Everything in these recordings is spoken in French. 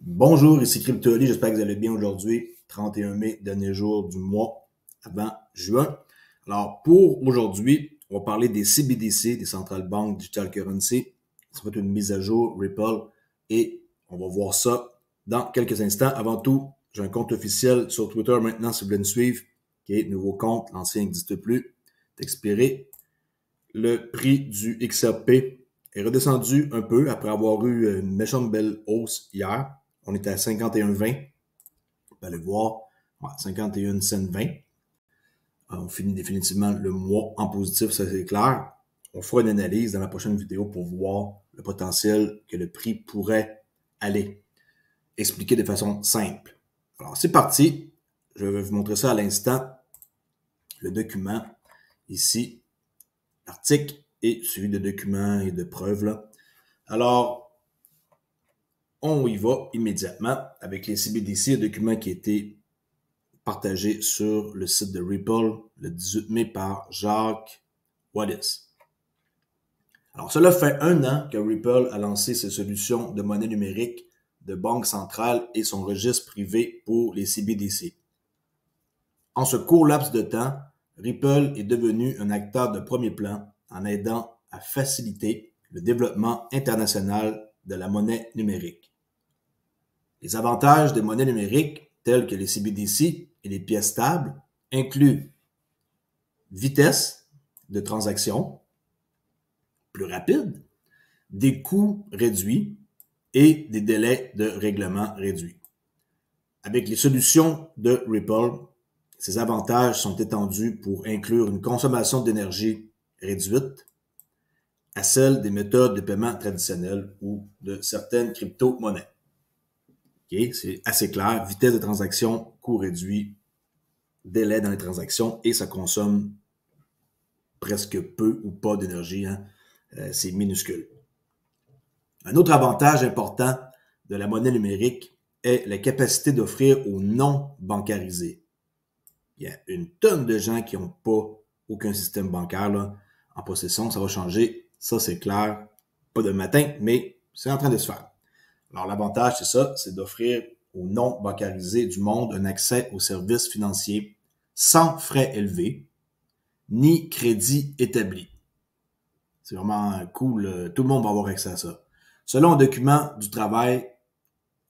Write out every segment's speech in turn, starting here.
Bonjour, ici CryptoAli, j'espère que vous allez bien aujourd'hui, 31 mai, dernier jour du mois avant juin. Alors, pour aujourd'hui, on va parler des CBDC, des Central Bank Digital Currency. Ça va être une mise à jour, Ripple, et on va voir ça dans quelques instants. Avant tout, j'ai un compte officiel sur Twitter maintenant, si vous voulez me suivre, qui est nouveau compte, l'ancien n'existe plus, c'est expiré. Le prix du XRP est redescendu un peu après avoir eu une méchante belle hausse hier. On était à 51,20. On peut aller voir. Ouais, 51 cents 20. On finit définitivement le mois en positif, ça c'est clair. On fera une analyse dans la prochaine vidéo pour voir le potentiel que le prix pourrait aller. Expliquer de façon simple. Alors c'est parti. Je vais vous montrer ça à l'instant. Le document ici, l'article et suivi de documents et de preuves là. Alors, on y va immédiatement avec les CBDC, un document qui a été partagé sur le site de Ripple le 18 mai par Jacques Wallis. Alors, cela fait un an que Ripple a lancé ses solutions de monnaie numérique de banque centrale et son registre privé pour les CBDC. En ce court laps de temps, Ripple est devenu un acteur de premier plan en aidant à faciliter le développement international de la monnaie numérique. Les avantages des monnaies numériques, telles que les CBDC et les pièces stables, incluent vitesse de transaction plus rapide, des coûts réduits et des délais de règlement réduits. Avec les solutions de Ripple, ces avantages sont étendus pour inclure une consommation d'énergie réduite à celle des méthodes de paiement traditionnelles ou de certaines crypto-monnaies. Okay, c'est assez clair, vitesse de transaction, coût réduit, délai dans les transactions et ça consomme presque peu ou pas d'énergie, hein? C'est minuscule. Un autre avantage important de la monnaie numérique est la capacité d'offrir aux non bancarisés. Il y a une tonne de gens qui n'ont pas aucun système bancaire là, en possession, ça va changer, ça c'est clair, pas de matin, mais c'est en train de se faire. Alors l'avantage, c'est ça, c'est d'offrir aux non bancarisés du monde un accès aux services financiers sans frais élevés, ni crédit établi. C'est vraiment cool, tout le monde va avoir accès à ça. Selon un document du travail,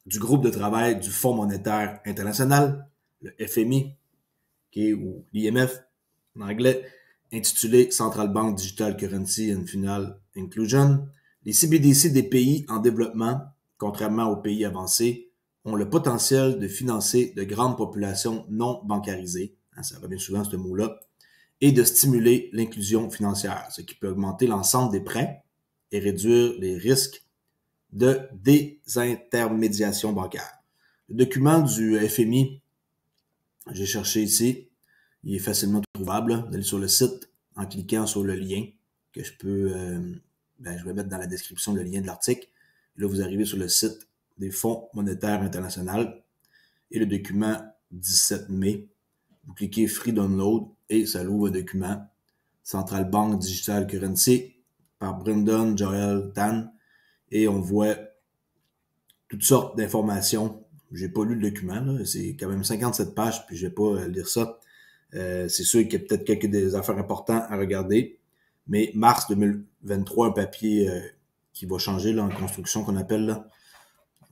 du groupe de travail du Fonds monétaire international, le FMI, ou l'IMF en anglais, intitulé Central Bank Digital Currency and Final Inclusion, les CBDC des pays en développement, contrairement aux pays avancés, ont le potentiel de financer de grandes populations non bancarisées, hein, ça revient souvent ce mot-là, et de stimuler l'inclusion financière, ce qui peut augmenter l'ensemble des prêts et réduire les risques de désintermédiation bancaire. Le document du FMI, j'ai cherché ici, il est facilement trouvable. Vous allez sur le site en cliquant sur le lien que je peux, je vais mettre dans la description le lien de l'article. Là, vous arrivez sur le site des Fonds monétaires internationaux et le document 17 mai. Vous cliquez Free Download et ça l'ouvre un document Central Bank Digital Currency par Brendan Joel Tan et on voit toutes sortes d'informations. J'ai pas lu le document, là. C'est quand même 57 pages puis je vais pas lire ça. C'est sûr qu'il y a peut-être quelques des affaires importantes à regarder, mais mars 2023, un papier qui va changer là, en construction qu'on appelle là.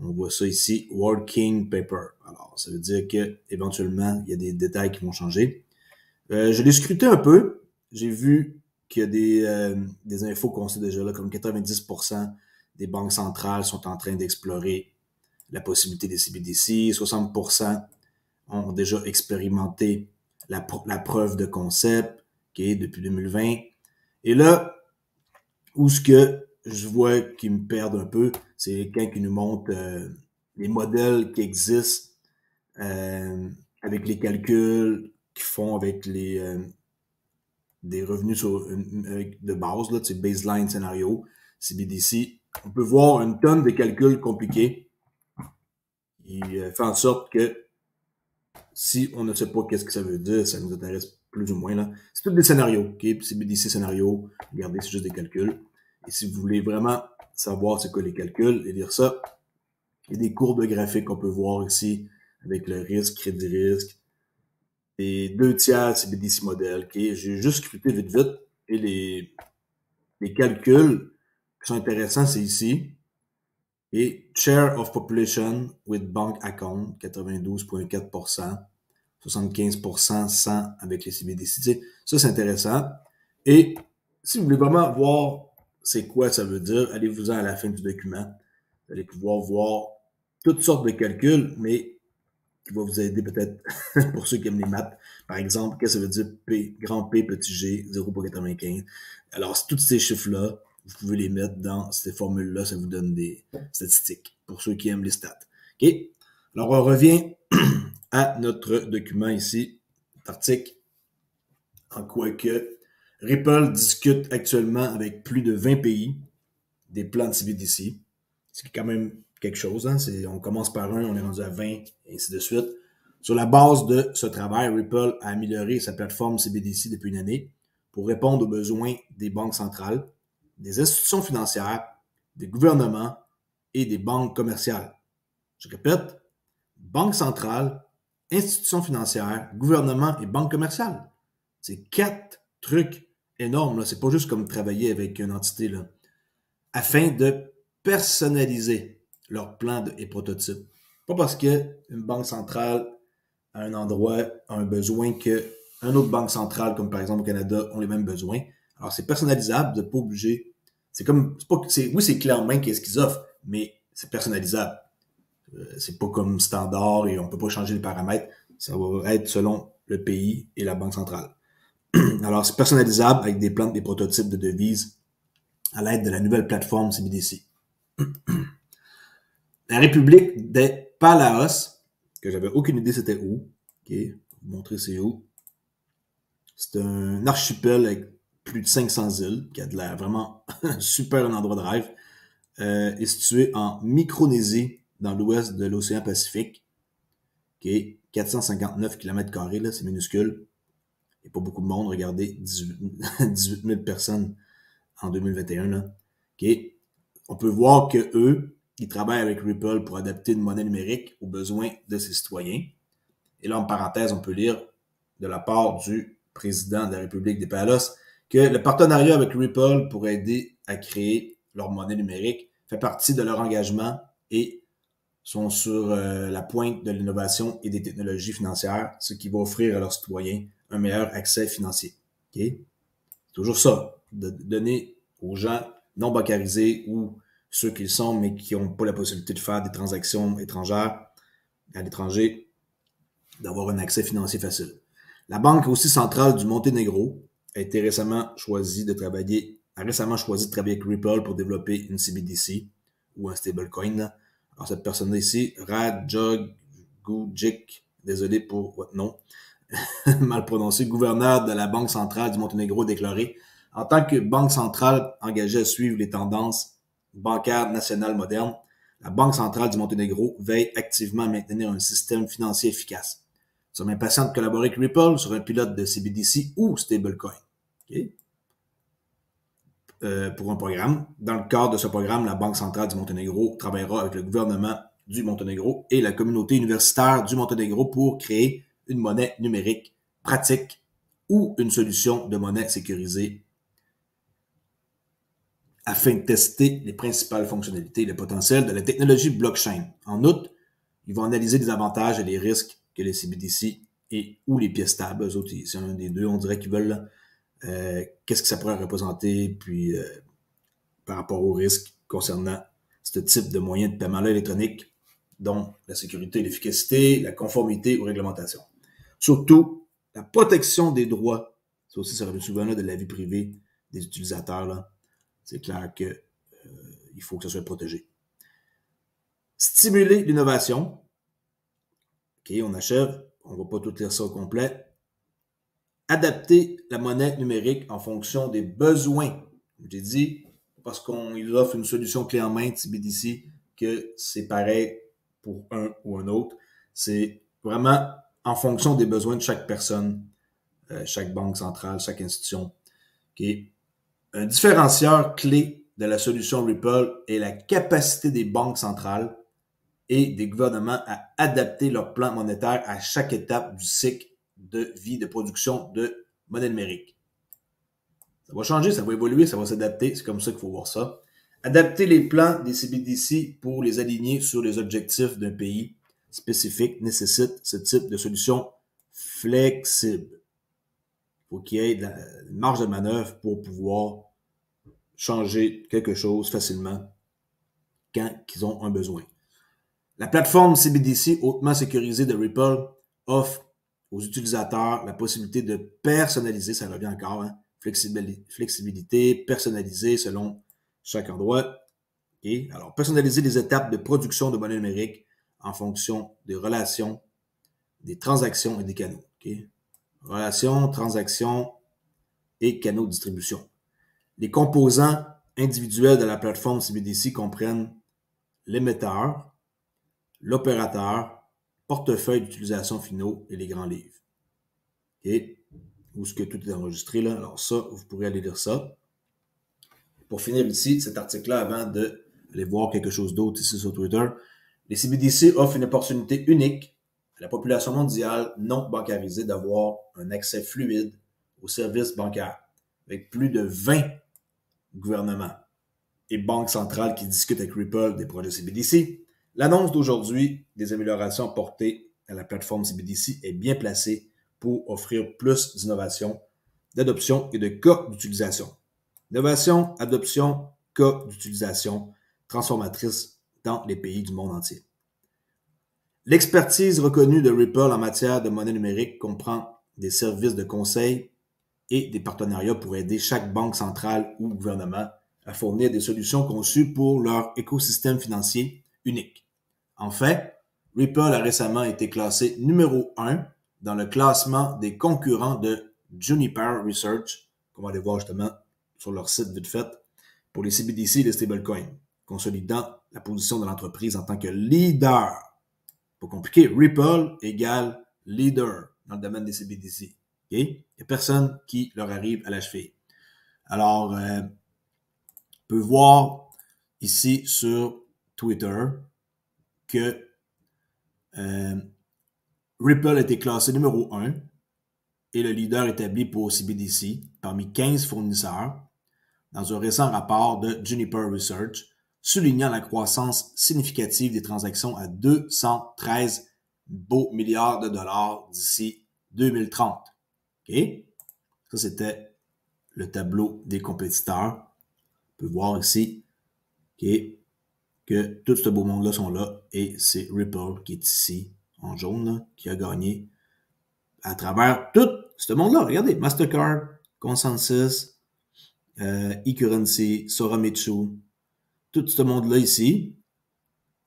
On voit ça ici, Working Paper. Alors, ça veut dire que éventuellement, il y a des détails qui vont changer. Je l'ai scruté un peu. J'ai vu qu'il y a des infos qu'on sait déjà là, comme 90% des banques centrales sont en train d'explorer la possibilité des CBDC. 60% ont déjà expérimenté la preuve de concept, depuis 2020. Et là, où ce que je vois qu'ils me perdent un peu, c'est quand ils nous montrent les modèles qui existent avec les calculs qu'ils font avec les des revenus de base, là, baseline scénario, CBDC. On peut voir une tonne de calculs compliqués. Il fait en sorte que si on ne sait pas qu'est-ce que ça veut dire, ça nous intéresse plus ou moins, là. C'est tous des scénarios, ok? CBDC scénario, regardez, c'est juste des calculs. Et si vous voulez vraiment savoir c'est quoi les calculs et lire ça, Il y a des courbes de graphiques qu'on peut voir ici avec le risque, crédit risque. Les 2/3 CBDC modèle. Okay? J'ai juste scruté vite et les calculs qui sont intéressants, c'est ici. Et share of population with bank account, 92,4%, 75% sans avec les CBDC. Ça, c'est intéressant. Et si vous voulez vraiment voir c'est quoi ça veut dire, allez-vous-en à la fin du document. Vous allez pouvoir voir toutes sortes de calculs, mais qui va vous aider peut-être pour ceux qui aiment les maths. Par exemple, qu'est-ce que ça veut dire P, grand P, petit g, 0,95. Alors, tous ces chiffres-là, vous pouvez les mettre dans ces formules-là, ça vous donne des statistiques pour ceux qui aiment les stats. OK? Alors, on revient à notre document ici, article, en quoi que Ripple discute actuellement avec plus de 20 pays des plans de CBDC. C'est quand même quelque chose. Hein? On commence par un, on est rendu à 20, et ainsi de suite. Sur la base de ce travail, Ripple a amélioré sa plateforme CBDC depuis une année pour répondre aux besoins des banques centrales, des institutions financières, des gouvernements et des banques commerciales. Je répète, banque centrale, institutions financières, gouvernement et banque commerciale. C'est 4 trucs énormes. C'est pas juste comme travailler avec une entité. Là. Afin de personnaliser leur plan et prototype. Pas parce qu'une banque centrale à un endroit a un besoin qu'une autre banque centrale, comme par exemple au Canada, ont les mêmes besoins. Alors, c'est personnalisable, de pas obligé. C'est comme, oui, c'est clé en main qu'est-ce qu'ils offrent, mais c'est personnalisable. C'est pas comme standard et on peut pas changer les paramètres. Ça va être selon le pays et la banque centrale. Alors, c'est personnalisable avec des plans, des prototypes de devises à l'aide de la nouvelle plateforme CBDC. La République des Palaos, que j'avais aucune idée c'était où. OK, je vais vous montrer c'est où. C'est un archipel avec plus de 500 îles, qui a de l'air vraiment super un endroit de rêve. Est situé en Micronésie, dans l'ouest de l'océan Pacifique. OK, 459 km², là, c'est minuscule. Il n'y a pas beaucoup de monde, regardez, 18 000 personnes en 2021. Là. OK. On peut voir que eux, ils travaillent avec Ripple pour adapter une monnaie numérique aux besoins de ses citoyens. Et là, en parenthèse, on peut lire de la part du président de la République des Palos que le partenariat avec Ripple pour aider à créer leur monnaie numérique fait partie de leur engagement et sont sur la pointe de l'innovation et des technologies financières, ce qui va offrir à leurs citoyens un meilleur accès financier. Okay? C'est toujours ça, de donner aux gens non bancarisés ou ceux qui le sont, mais qui n'ont pas la possibilité de faire des transactions étrangères à l'étranger, d'avoir un accès financier facile. La Banque aussi centrale du Monténégro a récemment choisi de travailler avec Ripple pour développer une CBDC ou un stablecoin. Alors cette personne-là ici, Radjogujic, désolé pour votre nom, mal prononcé, gouverneur de la Banque centrale du Monténégro, déclaré en tant que banque centrale engagée à suivre les tendances bancaires nationales modernes, la Banque centrale du Monténégro veille activement à maintenir un système financier efficace. Nous sommes impatients de collaborer avec Ripple sur un pilote de CBDC ou stablecoin. Okay? Pour un programme. Dans le cadre de ce programme, la Banque centrale du Monténégro travaillera avec le gouvernement du Monténégro et la communauté universitaire du Monténégro pour créer une monnaie numérique pratique ou une solution de monnaie sécurisée afin de tester les principales fonctionnalités et le potentiel de la technologie blockchain. En outre, ils vont analyser les avantages et les risques que les CBDC et ou les pièces stables, eux autres, c'est un des deux, on dirait qu'ils veulent qu'est-ce que ça pourrait représenter, puis par rapport aux risques concernant ce type de moyens de paiement électronique, dont la sécurité et l'efficacité, la conformité aux réglementations. Surtout, la protection des droits. Ça aussi, ça revient souvent là, de la vie privée des utilisateurs. Là. C'est clair que il faut que ça soit protégé. Stimuler l'innovation. OK, on achève. On ne va pas tout lire ça au complet. Adapter la monnaie numérique en fonction des besoins. J'ai dit, parce qu'on offre une solution clé en main de CBDC, que c'est pareil pour un ou un autre. C'est vraiment en fonction des besoins de chaque personne, chaque banque centrale, chaque institution. Okay. Un différencieur clé de la solution Ripple est la capacité des banques centrales et des gouvernements à adapter leur plan monétaire à chaque étape du cycle de vie de production de monnaie numérique. Ça va changer, ça va évoluer, ça va s'adapter. C'est comme ça qu'il faut voir ça. Adapter les plans des CBDC pour les aligner sur les objectifs d'un pays spécifique nécessite ce type de solution flexible. Il faut qu'il y ait une marge de manœuvre pour pouvoir changer quelque chose facilement quand ils ont un besoin. La plateforme CBDC hautement sécurisée de Ripple offre aux utilisateurs la possibilité de personnaliser, ça revient encore, hein, flexibilité, personnalisée selon chaque endroit. Okay? Alors, personnaliser les étapes de production de monnaie numérique en fonction des relations, des transactions et des canaux. Okay? Relations, transactions et canaux de distribution. Les composants individuels de la plateforme CBDC comprennent l'émetteur, l'opérateur, portefeuille d'utilisation finaux et les grands livres. Okay? Où est-ce que tout est enregistré là? Alors ça, vous pourrez aller lire ça. Pour finir ici, cet article-là, avant d'aller voir quelque chose d'autre ici sur Twitter, les CBDC offrent une opportunité unique à la population mondiale non bancarisée d'avoir un accès fluide aux services bancaires, avec plus de 20 gouvernements et banques centrales qui discutent avec Ripple des projets CBDC. L'annonce d'aujourd'hui des améliorations apportées à la plateforme CBDC est bien placée pour offrir plus d'innovation, d'adoption et de cas d'utilisation. Innovation, adoption, cas d'utilisation transformatrice dans les pays du monde entier. L'expertise reconnue de Ripple en matière de monnaie numérique comprend des services de conseil et des partenariats pour aider chaque banque centrale ou gouvernement à fournir des solutions conçues pour leur écosystème financier unique. En fait, Ripple a récemment été classé numéro 1 dans le classement des concurrents de Juniper Research, qu'on va aller voir justement sur leur site vite fait, pour les CBDC et les stablecoins, consolidant la position de l'entreprise en tant que leader. Pas compliqué, Ripple égale leader dans le domaine des CBDC. Okay? Il n'y a personne qui leur arrive à la cheville. Alors, on peut voir ici sur Twitter que Ripple a été classé numéro 1 et le leader établi pour CBDC parmi 15 fournisseurs dans un récent rapport de Juniper Research, soulignant la croissance significative des transactions à 213 beaux milliards de dollars d'ici 2030. Okay? Ça, c'était le tableau des compétiteurs. On peut voir ici okay, que tout ce beau monde-là sont là et c'est Ripple qui est ici en jaune là, qui a gagné à travers tout ce monde-là. Regardez, Mastercard, Consensus, eCurrency, Soramitsu, tout ce monde-là ici,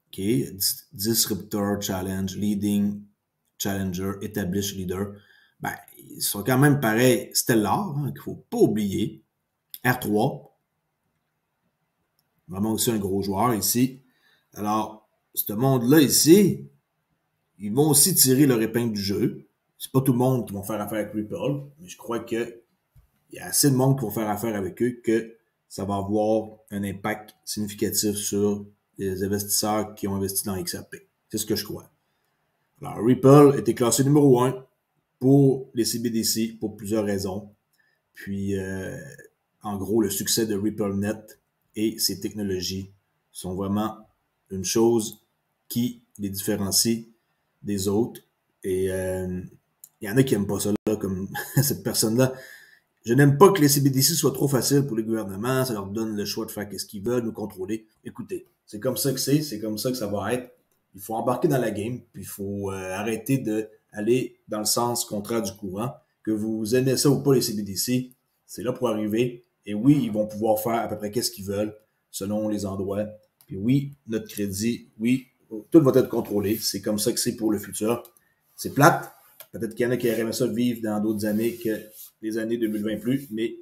okay, Disruptor Challenge, Leading Challenger, Established Leader, ben, ils sont quand même pareils stellar, hein, qu'il ne faut pas oublier. R3, vraiment aussi un gros joueur ici. Alors, ce monde-là ici, ils vont aussi tirer leur épingle du jeu. C'est pas tout le monde qui va faire affaire avec Ripple, mais je crois que il y a assez de monde qui vont faire affaire avec eux que ça va avoir un impact significatif sur les investisseurs qui ont investi dans XRP. C'est ce que je crois. Alors, Ripple était classé numéro 1 pour les CBDC pour plusieurs raisons. Puis, en gros, le succès de RippleNet et ses technologies sont vraiment une chose qui les différencie des autres. Et il y en a qui n'aiment pas ça, là, comme cette personne-là. Je n'aime pas que les CBDC soient trop faciles pour les gouvernements. Ça leur donne le choix de faire ce qu'ils veulent, nous contrôler. Écoutez, c'est comme ça que c'est comme ça que ça va être. Il faut embarquer dans la game, puis il faut arrêter d'aller dans le sens contraire du courant. Que vous aimez ça ou pas, les CBDC, c'est là pour arriver. Et oui, ils vont pouvoir faire à peu près qu'est-ce qu'ils veulent, selon les endroits. Puis oui, notre crédit, oui, tout va être contrôlé. C'est comme ça que c'est pour le futur. C'est plate. Peut-être qu'il y en a qui aimeraient ça vivre dans d'autres années que les années 2020 plus, mais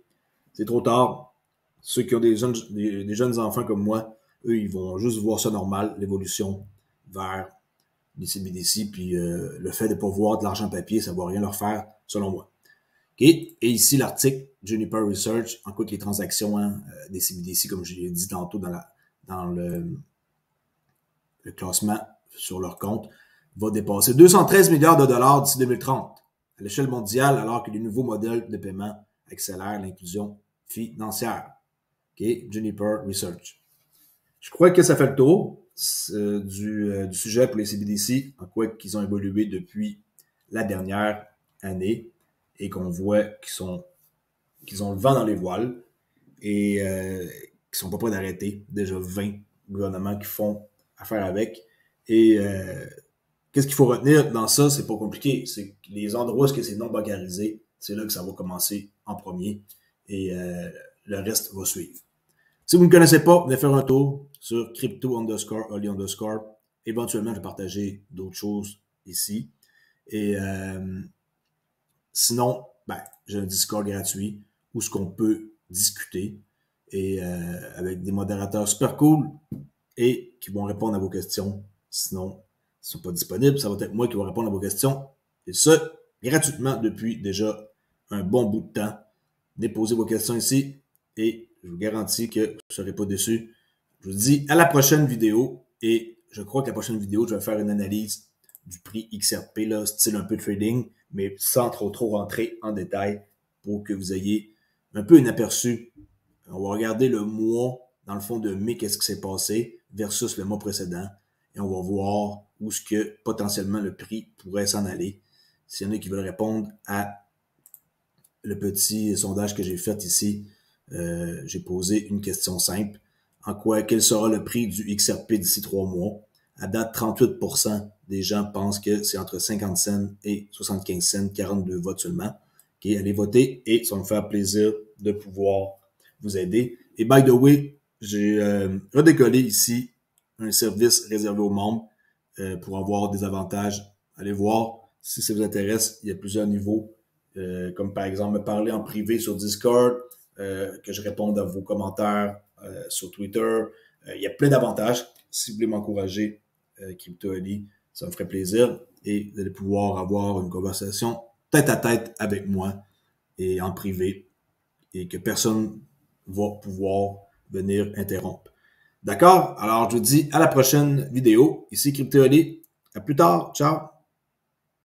c'est trop tard. Ceux qui ont des jeunes enfants comme moi, eux, ils vont juste voir ça normal, l'évolution vers les CBDC, puis le fait de ne pas voir de l'argent papier, ça ne va rien leur faire, selon moi. Okay? Et ici, l'article Juniper Research, en quoi que les transactions des CBDC, comme je l'ai dit tantôt dans le classement sur leur compte va dépasser 213 milliards de dollars d'ici 2030 à l'échelle mondiale, alors que les nouveaux modèles de paiement accélèrent l'inclusion financière. OK? Juniper Research. Je crois que ça fait le tour du sujet pour les CBDC, en quoi qu'ils ont évolué depuis la dernière année et qu'on voit qu'ils ont le vent dans les voiles et qui sont pas prêts d'arrêter. Déjà 20 gouvernements qui font affaire avec. Et qu'est-ce qu'il faut retenir dans ça? C'est pas compliqué. C'est que les endroits où c'est non bancarisé, c'est là que ça va commencer en premier et le reste va suivre. Si vous ne me connaissez pas, venez faire un tour sur crypto_oli_. Éventuellement, je vais partager d'autres choses ici. Et sinon, j'ai un Discord gratuit où ce qu'on peut discuter et avec des modérateurs super cool et qui vont répondre à vos questions. Sinon, ils ne sont pas disponibles. Ça va être moi qui vais répondre à vos questions. Et ça, gratuitement depuis déjà un bon bout de temps. Déposez vos questions ici et je vous garantis que vous ne serez pas déçus. Je vous dis à la prochaine vidéo et je crois que la prochaine vidéo, je vais faire une analyse du prix XRP, là, style un peu trading, mais sans trop rentrer en détail pour que vous ayez un peu un aperçu. On va regarder le mois, dans le fond, de mai, qu'est-ce qui s'est passé versus le mois précédent et on va voir où est-ce que potentiellement le prix pourrait s'en aller. S'il y en a qui veulent répondre à le petit sondage que j'ai fait ici, j'ai posé une question simple. Quel sera le prix du XRP d'ici 3 mois? À date, 38% des gens pensent que c'est entre 50 cents et 75 cents, 42 votes seulement. Okay, allez voter et ça va me faire plaisir de pouvoir vous aider. Et by the way, j'ai redécollé ici un service réservé aux membres pour avoir des avantages. Allez voir si ça vous intéresse. Il y a plusieurs niveaux, comme par exemple me parler en privé sur Discord, que je réponde à vos commentaires sur Twitter. Il y a plein d'avantages. Si vous voulez m'encourager, CryptoOli, ça me ferait plaisir. Et vous allez pouvoir avoir une conversation tête à tête avec moi et en privé et que personne va pouvoir venir interrompre. D'accord? Alors, je vous dis à la prochaine vidéo. Ici CryptoOli. À plus tard. Ciao!